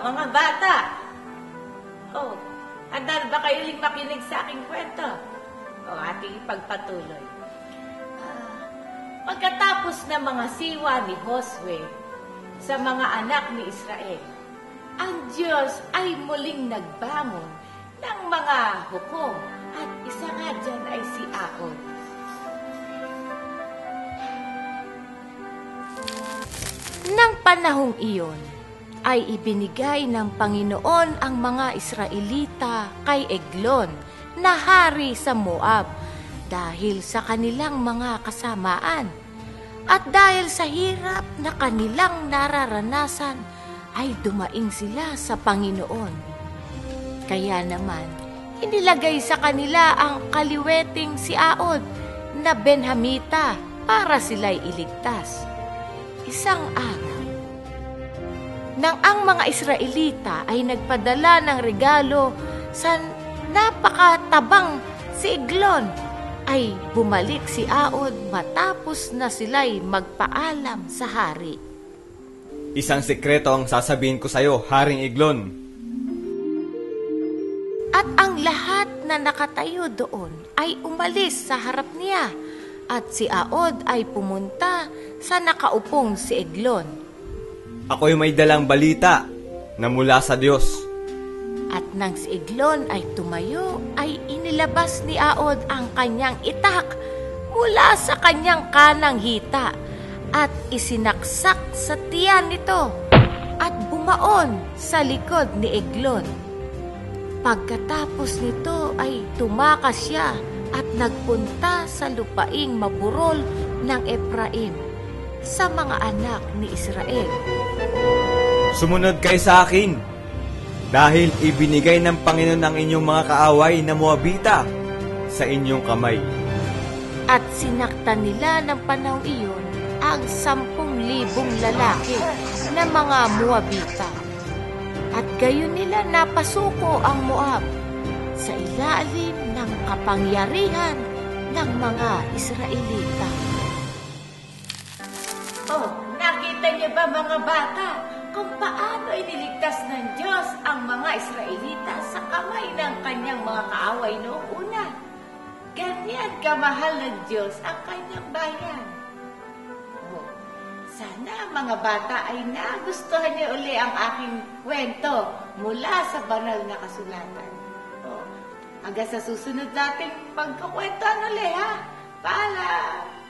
mga bata? Oh, handa ba kayo uling makinig sa aking kwento? O ating ipagpatuloy. Pagkatapos ng mga siwa ni Josue sa mga anak ni Israel, ang Diyos ay muling nagbangon ng mga hukom at isa nga dyan ay si Ahod. Nang panahong iyon, ay ibinigay ng Panginoon ang mga Israelita kay Eglon na hari sa Moab dahil sa kanilang mga kasamaan. At dahil sa hirap na kanilang nararanasan, ay dumaing sila sa Panginoon. Kaya naman, inilagay sa kanila ang kaliweting si Ahod na Benhamita para sila'y iligtas. Isang araw, nang ang mga Israelita ay nagpadala ng regalo sa napakatabang si Eglon, ay bumalik si Ahod matapos na sila'y magpaalam sa hari. Isang sekreto ang sasabihin ko sa iyo, Haring Eglon. At ang lahat na nakatayo doon ay umalis sa harap niya, at si Ahod ay pumunta sa nakaupong si Eglon. Ako'y may dalang balita na mula sa Diyos. At nang si Eglon ay tumayo, ay inilabas ni Ahod ang kanyang itak mula sa kanyang kanang hita at isinaksak sa tiyan nito at bumaon sa likod ni Eglon. Pagkatapos nito ay tumakas siya at nagpunta sa lupaing maburol ng Ephraim sa mga anak ni Israel. Sumunod kayo sa akin, dahil ibinigay ng Panginoon ang inyong mga kaaway na Moabita sa inyong kamay. At sinaktan nila ng panahong iyon ang 10,000 lalaki na mga Moabita. At gayon nila napasuko ang Moab sa ilalim ng kapangyarihan ng mga Israelita. Oh, nakita niyo ba mga bata kung paano iniligtas ng Diyos ang mga Israelita sa kamay ng kanyang mga kaaway noong una? Ganyan kamahal ng Diyos ang kanyang bayan. Oh, sana mga bata ay nagustuhan niyo uli ang aking kwento mula sa banal na kasulatan. Oh, hanggang sa susunod nating pagkukwentuhan uli, ha? Paalam!